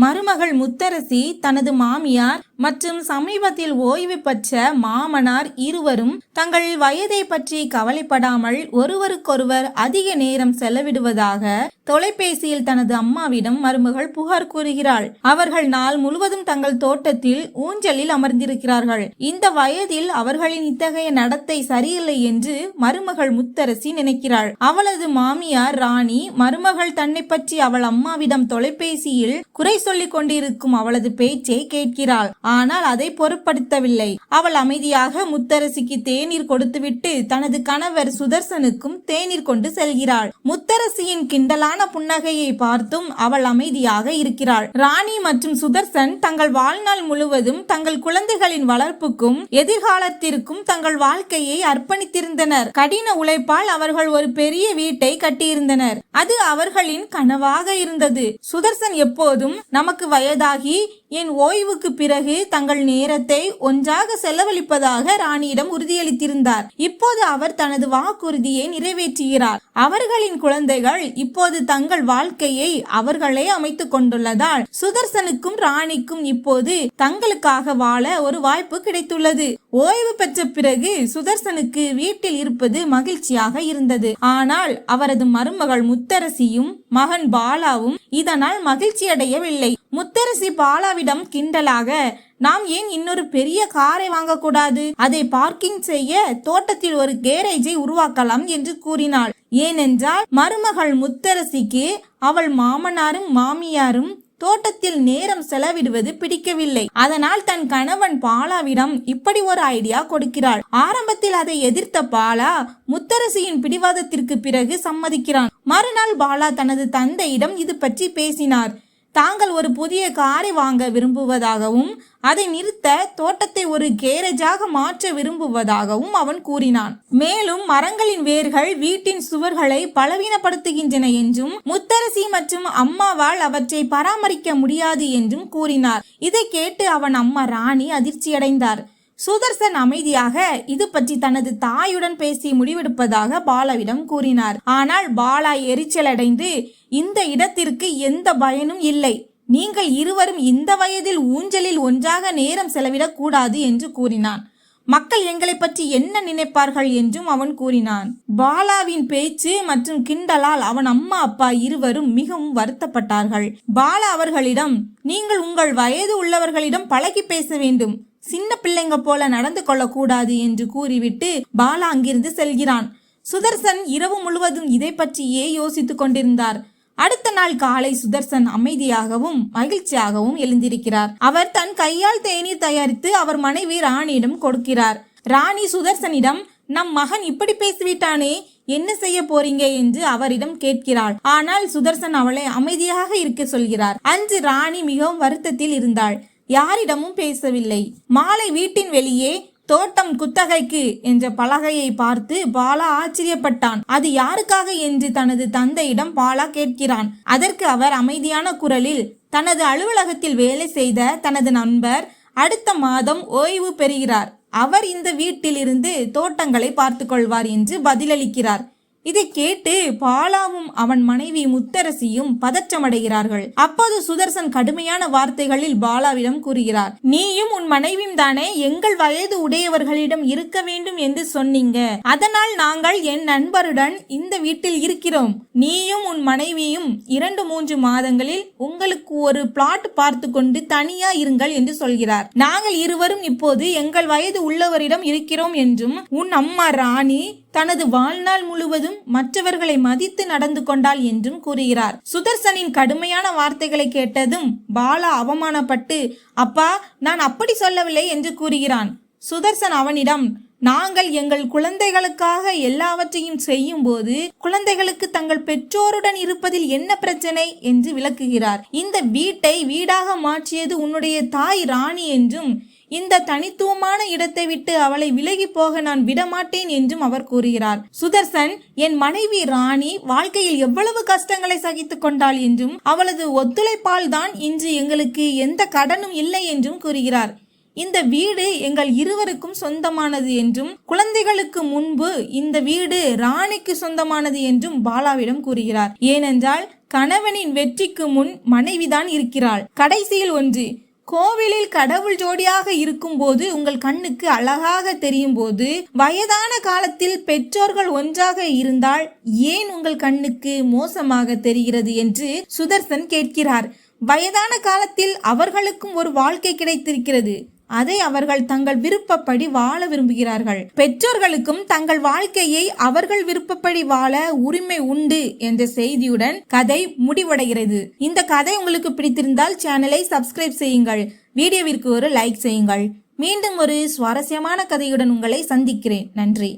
மருமகள் முத்தரசி தனது மாமியார் மற்றும் சமீபத்தில் ஓய்வு பெற்ற மாமனார் இருவரும் தங்கள் வயதை பற்றி கவலைப்படாமல் ஒருவருக்கொருவர் அதிக நேரம் செலவிடுவதாக தொலைபேசியில் தனது அம்மாவிடம் மருமகள் புகார் கூறுகிறாள். அவர்கள் நாள் முழுவதும் தங்கள் தோட்டத்தில் ஊஞ்சலில் அமர்ந்திருக்கிறார்கள். இந்த வயதில் அவர்களின் இத்தகைய நடத்தை சரியில்லை என்று மருமகள் முத்தரசி நினைக்கிறாள். அவளது மாமியார் ராணி மருமகள் தன்னை பற்றி அவள் அம்மாவிடம் தொலைபேசியில் குறை சொல்லிக் கொண்டிருக்கும் அவளது பேச்சை கேட்கிறாள். ஆனால் அதை பொருட்படுத்தவில்லை. அவள் அமைதியாக முத்தரசிக்கு தேநீர் கொடுத்துவிட்டு தனது கணவர் சுதர்சனுக்கும் தேநீர் கொண்டு செல்கிறாள். முத்தரசியின் கிண்டலான புன்னகையை பார்த்தும் அவள் அமைதியாக இருக்கிறாள். ராணி மற்றும் சுதர்சன் தங்கள் வாழ்நாள் முழுவதும் தங்கள் குழந்தைகளின் வளர்ப்புக்கும் எதிர்காலத்திற்கும் தங்கள் வாழ்க்கையை அர்ப்பணித்திருந்தனர். கடின உழைப்பால் அவர்கள் ஒரு பெரிய வீட்டை கட்டியிருந்தனர். அது அவர்களின் கனவாக இருந்தது. சுதர்சன் எப்போதும் நமக்கு வயதாகி என் ஓய்வுக்கு பிறகு தங்கள் நேரத்தை ஒன்றாக செலவழிப்பதாக ராணியிடம் உறுதியளித்திருந்தார். இப்போது அவர் தனது வாக்குறுதியை நிறைவேற்றுகிறார். அவர்களின் குழந்தைகள் இப்போது தங்கள் வாழ்க்கையை அவர்களே அமைத்துக் கொண்டுள்ளதால் சுதர்சனுக்கும் ராணிக்கும் இப்போது தங்களுக்காக வாழ ஒரு வாய்ப்பு கிடைத்துள்ளது. ஓய்வு பெற்ற பிறகு சுதர்சனுக்கு வீட்டில் இருப்பது மகிழ்ச்சியாக இருந்தது. ஆனால் அவரது மருமகள் முத்தரசியும் மகன் பாலாவும் இதனால் மகிழ்ச்சி அடையவில்லை. முத்தரசி பாலாவிடம் கிண்டலாக, நாம் ஏன் இன்னொரு பெரிய காரை வாங்கக்கூடாது? அதை பார்க்கிங் செய்ய தோட்டத்தில் ஒரு கேரேஜை உருவாக்கலாம் என்று கூறினாள். ஏனென்றால் மருமகள் முத்தரசிக்கு அவள் மாமனாரும் மாமியாரும் தோட்டத்தில் நேரம் செலவிடுவது பிடிக்கவில்லை. அதனால் தன் கணவன் பாலாவிடம் இப்படி ஒரு ஐடியா கொடுக்கிறாள். ஆரம்பத்தில் அதை எதிர்த்த பாலா முத்தரசியின் பிடிவாதத்திற்கு பிறகு சம்மதிக்கிறான். மறுநாள் பாலா தனது தந்தையிடம் இது பற்றி பேசினார். தாங்கள் ஒரு புதிய காரை வாங்க விரும்புவதாகவும் அதை நிறுத்த தோட்டத்தை ஒரு கேரேஜாக மாற்ற விரும்புவதாகவும் அவன் கூறினான். மேலும் மரங்களின் வேர்கள் வீட்டின் சுவர்களை பலவீனப்படுத்துகின்றன என்றும் முத்தரசி மற்றும் அம்மாவால் அவற்றை பராமரிக்க முடியாது என்றும் கூறினார். இதை கேட்டு அவன் அம்மா ராணி அதிர்ச்சியடைந்தார். சுதர்சன் அமைதியாக இது பற்றி தனது தாயுடன் பேசி முடிவெடுப்பதாக பாலாவிடம் கூறினார். ஆனால் பாலா எரிச்சலடைந்து, இந்த இடத்திற்கு எந்த பயனும் இல்லை. நீங்கள் இருவரும் இந்த வயதில் ஊஞ்சலில் ஒன்றாக நேரம் செலவிடக் கூடாது என்று கூறினான். மக்கள் எங்களை பற்றி என்ன நினைப்பார்கள் என்றும் அவன் கூறினான். பாலாவின் பேச்சு மற்றும் கிண்டலால் அவன் அம்மா அப்பா இருவரும் மிகவும் வருத்தப்பட்டார்கள். பாலா அவர்களிடம், நீங்கள் உங்கள் வயது உள்ளவர்களிடம் பழகி பேச வேண்டும், சின்ன பிள்ளைங்க போல நடந்து கொள்ளக்கூடாது என்று கூறிவிட்டு பாலா அங்கிருந்து செல்கிறான். சுதர்சன் இரவு முழுவதும் இதை பற்றியே யோசித்துக் கொண்டிருந்தார். அடுத்த நாள் காலை சுதர்சன் அமைதியாகவும் மகிழ்ச்சியாகவும் எழுந்திருக்கிறார். அவர் தன் கையால் தேநீர் தயாரித்து அவர் மனைவி ராணியிடம் கொடுக்கிறார். ராணி சுதர்சனிடம், நம் மகன் இப்படி பேசிவிட்டானே, என்ன செய்ய போறீங்க என்று அவரிடம் கேட்கிறாள். ஆனால் சுதர்சன் அவளை அமைதியாக இருக்க சொல்கிறார். அன்று ராணி மிகவும் வருத்தத்தில் இருந்தாள். யாரிடமும் பேசவில்லை. மாலை வீட்டின் வெளியே தோட்டம் குத்தகைக்கு என்ற பலகையை பார்த்து பாலா ஆச்சரியப்பட்டான். அது யாருக்காக என்று தனது தந்தையிடம் பாலா கேட்கிறான். அதற்கு அவர் அமைதியான குரலில், தனது அலுவலகத்தில் வேலை செய்த தனது நண்பர் அடுத்த மாதம் ஓய்வு பெறுகிறார். அவர் இந்த வீட்டில் இருந்து தோட்டங்களை பார்த்து கொள்வார் என்று பதிலளிக்கிறார். இதை கேட்டு பாலாவும் அவன் மனைவி முத்தரசியும் பதற்றமடைகிறார்கள். அப்போது சுதர்சன் கடுமையான வார்த்தைகளில் பாலாவிடம் கூறுகிறார், நீயும் உன் மனைவியும் தானே எங்கள் வயது உடையவர்களிடம் இருக்க வேண்டும் என்று சொன்னீங்க. அதனால் நாங்கள் என் நண்பருடன் இந்த வீட்டில் இருக்கிறோம். நீயும் உன் மனைவியும் 2-3 மாதங்களில் உங்களுக்கு ஒரு பிளாட் பார்த்து கொண்டு தனியா இருங்கள் என்று சொல்கிறார். நாங்கள் இருவரும் இப்போது எங்கள் வயது உள்ளவரிடம் இருக்கிறோம் என்றும் உன் அம்மா ராணி தனது வாழ்நாள் முழுவதும் மற்றவர்களை மதித்து நடந்து கொண்டாள் என்றும் கூறுகிறார். சுதர்சனின் கடுமையான வார்த்தைகளை கேட்டதும் பாலா அவமானப்பட்டு, அப்பா, நான் அப்படி சொல்லவில்லை என்று கூறுகிறான். சுதர்சன் அவனிடம், நாங்கள் எங்கள் குழந்தைகளுக்காக எல்லாவற்றையும் செய்யும் போது குழந்தைகளுக்கு தங்கள் பெற்றோருடன் இருப்பதில் என்ன பிரச்சனை என்று விளக்குகிறார். இந்த வீட்டை வீடாக மாற்றியது உன்னுடைய தாய் ராணி என்றும் இந்த தனித்துவமான இடத்தை விட்டு அவளை விலகி போக நான் விடமாட்டேன் என்றும் அவர் கூறுகிறார். சுதர்சன், என் மனைவி ராணி வாழ்க்கையில் எவ்வளவு கஷ்டங்களை சகித்துக் கொண்டாள் என்றும் அவளது ஒத்துழைப்பால் தான் இன்று எங்களுக்கு எந்த கடனும் இல்லை என்றும் கூறுகிறார். இந்த வீடு எங்கள் இருவருக்கும் சொந்தமானது என்றும் குழந்தைகளுக்கு முன்பு இந்த வீடு ராணிக்கு சொந்தமானது என்றும் பாலாவிடம் கூறுகிறார். ஏனென்றால் கணவனின் வெற்றிக்கு முன் மனைவிதான் இருக்கிறாள். கடைசியில் ஒன்று, கோவிலில் கடவுள் ஜோடியாக இருக்கும்போது உங்கள் கண்ணுக்கு அழகாக தெரியும் போது, வயதான காலத்தில் பெற்றோர்கள் ஒன்றாக இருந்தால் ஏன் உங்கள் கண்ணுக்கு மோசமாக தெரிகிறது என்று சுதர்சன் கேட்கிறார். வயதான காலத்தில் அவர்களுக்கும் ஒரு வாழ்க்கை கிடைத்திருக்கிறது. அதை அவர்கள் தங்கள் விருப்பப்படி வாழ விரும்புகிறார்கள். பெற்றோர்களுக்கும் தங்கள் வாழ்க்கையை அவர்கள் விருப்பப்படி வாழ உரிமை உண்டு என்ற செய்தியுடன் கதை முடிவடைகிறது. இந்த கதை உங்களுக்கு பிடித்திருந்தால் சேனலை சப்ஸ்கிரைப் செய்யுங்கள். வீடியோவிற்கு ஒரு லைக் செய்யுங்கள். மீண்டும் ஒரு சுவாரஸ்யமான கதையுடன் உங்களை சந்திக்கிறேன். நன்றி.